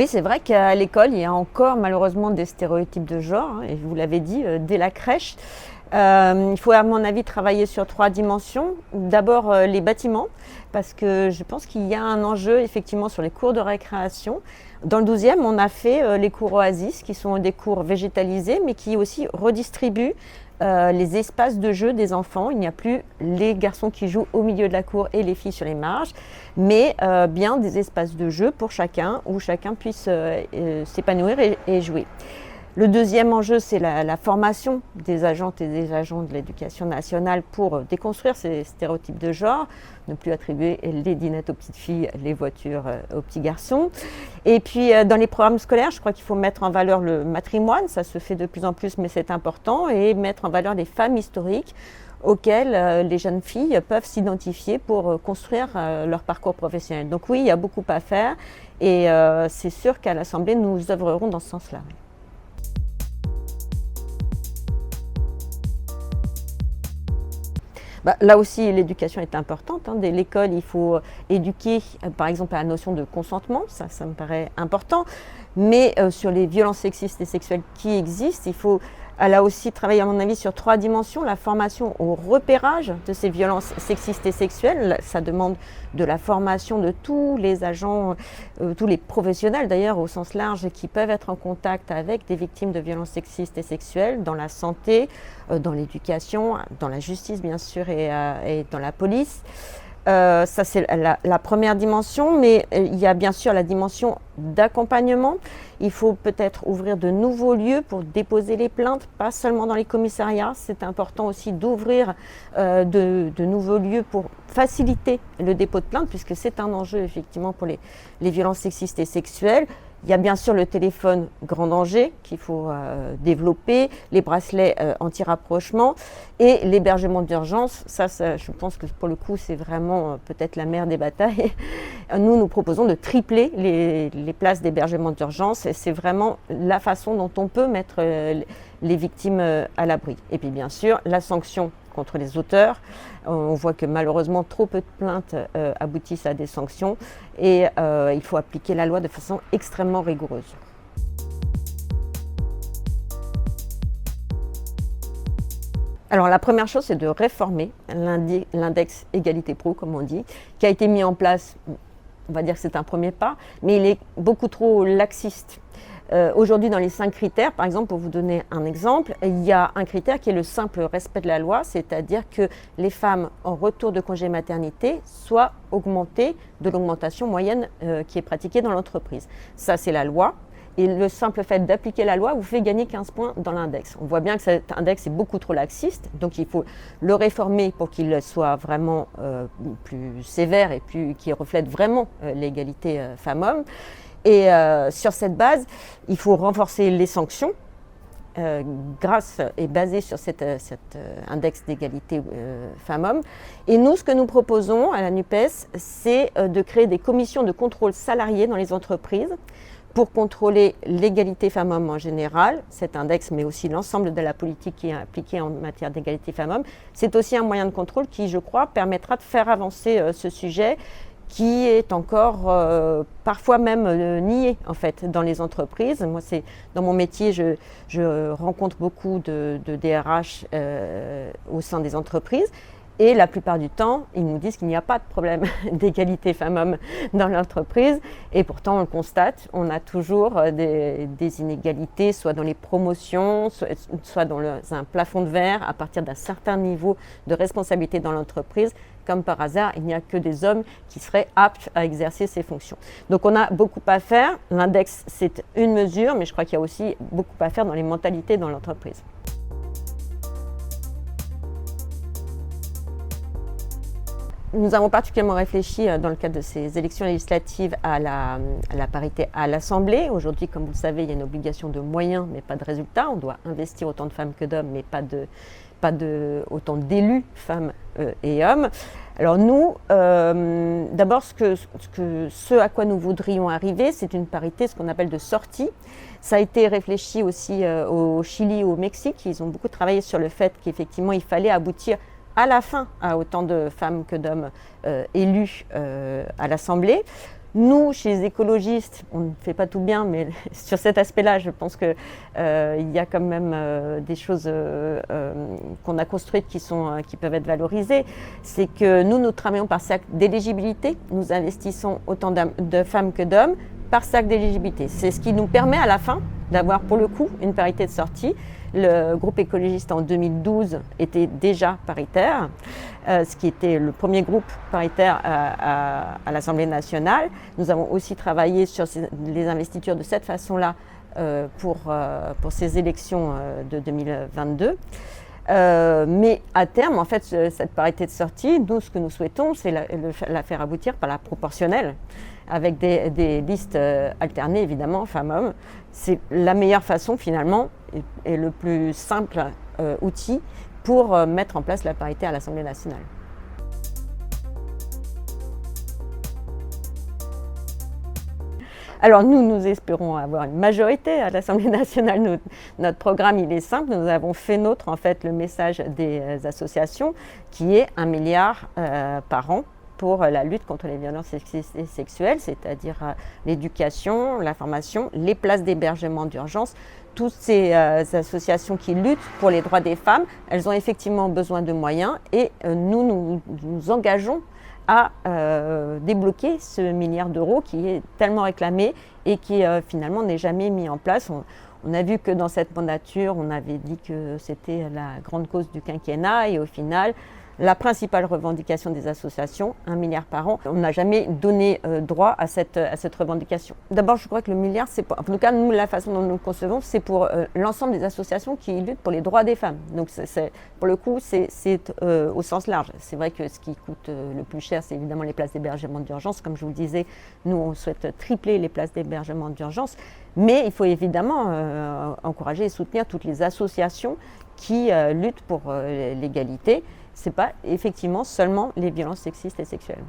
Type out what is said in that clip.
Oui, c'est vrai qu'à l'école, il y a encore malheureusement des stéréotypes de genre, hein, et vous l'avez dit, dès la crèche. Il faut, à mon avis, travailler sur 3 dimensions. D'abord, les bâtiments, parce que je pense qu'il y a un enjeu effectivement sur les cours de récréation. Dans le 12e, on a fait les cours Oasis, qui sont des cours végétalisés, mais qui aussi redistribuent les espaces de jeu des enfants. Il n'y a plus les garçons qui jouent au milieu de la cour et les filles sur les marges, mais bien des espaces de jeu pour chacun, où chacun puisse s'épanouir et jouer. Le deuxième enjeu, c'est la formation des agentes et des agents de l'éducation nationale pour déconstruire ces stéréotypes de genre, ne plus attribuer les dinettes aux petites filles, les voitures aux petits garçons. Et puis dans les programmes scolaires, je crois qu'il faut mettre en valeur le matrimoine, ça se fait de plus en plus mais c'est important, et mettre en valeur les femmes historiques auxquelles les jeunes filles peuvent s'identifier pour construire leur parcours professionnel. Donc oui, il y a beaucoup à faire et c'est sûr qu'à l'Assemblée, nous œuvrerons dans ce sens-là. Là aussi, l'éducation est importante. Dès l'école, il faut éduquer, par exemple, à la notion de consentement, ça me paraît important. Mais sur les violences sexistes et sexuelles qui existent, il faut là aussi travailler, à mon avis, sur 3 dimensions. La formation au repérage de ces violences sexistes et sexuelles, ça demande de la formation de tous les agents, tous les professionnels d'ailleurs au sens large qui peuvent être en contact avec des victimes de violences sexistes et sexuelles dans la santé, dans l'éducation, dans la justice bien sûr et dans la police. Ça c'est la première dimension, mais il y a bien sûr la dimension d'accompagnement. Il faut peut-être ouvrir de nouveaux lieux pour déposer les plaintes, pas seulement dans les commissariats. C'est important aussi d'ouvrir de nouveaux lieux pour faciliter le dépôt de plainte, puisque c'est un enjeu effectivement pour les violences sexistes et sexuelles. Il y a bien sûr le téléphone grand danger qu'il faut développer, les bracelets anti-rapprochement et l'hébergement d'urgence. Ça, je pense que pour le coup, c'est vraiment peut-être la mère des batailles. Nous proposons de tripler les places d'hébergement d'urgence et c'est vraiment la façon dont on peut mettre les victimes à l'abri. Et puis bien sûr, la sanction contre les auteurs. On voit que malheureusement trop peu de plaintes aboutissent à des sanctions et il faut appliquer la loi de façon extrêmement rigoureuse. Alors la première chose, c'est de réformer l'index égalité pro, comme on dit, qui a été mis en place, on va dire que c'est un premier pas, mais il est beaucoup trop laxiste. Aujourd'hui, dans les 5 critères, par exemple, pour vous donner un exemple, il y a un critère qui est le simple respect de la loi, c'est-à-dire que les femmes en retour de congé maternité soient augmentées de l'augmentation moyenne qui est pratiquée dans l'entreprise. Ça, c'est la loi. Et le simple fait d'appliquer la loi vous fait gagner 15 points dans l'index. On voit bien que cet index est beaucoup trop laxiste, donc il faut le réformer pour qu'il soit vraiment plus sévère et qu'il reflète vraiment l'égalité femmes-hommes. Et sur cette base, il faut renforcer les sanctions grâce et basé sur cet index d'égalité femmes-hommes. Et nous, ce que nous proposons à la NUPES, c'est de créer des commissions de contrôle salariés dans les entreprises pour contrôler l'égalité femmes-hommes en général, cet index, mais aussi l'ensemble de la politique qui est appliquée en matière d'égalité femmes-hommes. C'est aussi un moyen de contrôle qui, je crois, permettra de faire avancer ce sujet qui est encore parfois même nié en fait dans les entreprises. Moi, c'est dans mon métier, je rencontre beaucoup de DRH au sein des entreprises. Et la plupart du temps, ils nous disent qu'il n'y a pas de problème d'égalité femmes-hommes dans l'entreprise. Et pourtant, on le constate, on a toujours des inégalités, soit dans les promotions, soit dans un plafond de verre à partir d'un certain niveau de responsabilité dans l'entreprise. Comme par hasard, il n'y a que des hommes qui seraient aptes à exercer ces fonctions. Donc on a beaucoup à faire. L'index, c'est une mesure, mais je crois qu'il y a aussi beaucoup à faire dans les mentalités dans l'entreprise. Nous avons particulièrement réfléchi dans le cadre de ces élections législatives à la parité à l'Assemblée. Aujourd'hui, comme vous le savez, il y a une obligation de moyens, mais pas de résultats. On doit investir autant de femmes que d'hommes, mais pas autant d'élus, femmes et hommes. Alors nous, d'abord, ce à quoi nous voudrions arriver, c'est une parité, ce qu'on appelle de sortie. Ça a été réfléchi aussi au Chili, au Mexique. Ils ont beaucoup travaillé sur le fait qu'effectivement, il fallait aboutir à la fin à autant de femmes que d'hommes élus à l'Assemblée. Nous, chez les écologistes, on ne fait pas tout bien, mais sur cet aspect-là, je pense qu'il y a quand même des choses qu'on a construites qui peuvent être valorisées. C'est que nous travaillons par cercle d'éligibilité. Nous investissons autant de femmes que d'hommes par cercle d'éligibilité. C'est ce qui nous permet à la fin d'avoir pour le coup une parité de sortie. Le groupe écologiste en 2012 était déjà paritaire, ce qui était le premier groupe paritaire à l'Assemblée nationale. Nous avons aussi travaillé sur les investitures de cette façon-là pour ces élections de 2022. Mais à terme, en fait, cette parité de sortie, nous, ce que nous souhaitons, c'est la faire aboutir par la proportionnelle, avec des listes alternées, évidemment, femmes-hommes. C'est la meilleure façon, finalement, et le plus simple outil pour mettre en place la parité à l'Assemblée nationale. Alors nous espérons avoir une majorité à l'Assemblée nationale. Notre programme, il est simple. Nous avons fait nôtre, en fait, le message des associations qui est 1 milliard par an pour la lutte contre les violences sexistes et sexuelles, c'est-à-dire l'éducation, la formation, les places d'hébergement d'urgence. Toutes ces associations qui luttent pour les droits des femmes, elles ont effectivement besoin de moyens et nous engageons à débloquer ce milliard d'euros qui est tellement réclamé et qui finalement n'est jamais mis en place. On a vu que dans cette mandature, on avait dit que c'était la grande cause du quinquennat et au final, la principale revendication des associations, 1 milliard par an, on n'a jamais donné droit à cette revendication. D'abord, je crois que le milliard, en tout cas, nous, la façon dont nous le concevons, c'est pour l'ensemble des associations qui luttent pour les droits des femmes. Donc, pour le coup, c'est au sens large. C'est vrai que ce qui coûte le plus cher, c'est évidemment les places d'hébergement d'urgence. Comme je vous le disais, nous, on souhaite tripler les places d'hébergement d'urgence. Mais il faut évidemment encourager et soutenir toutes les associations qui luttent pour l'égalité. Ce n'est pas effectivement seulement les violences sexistes et sexuelles.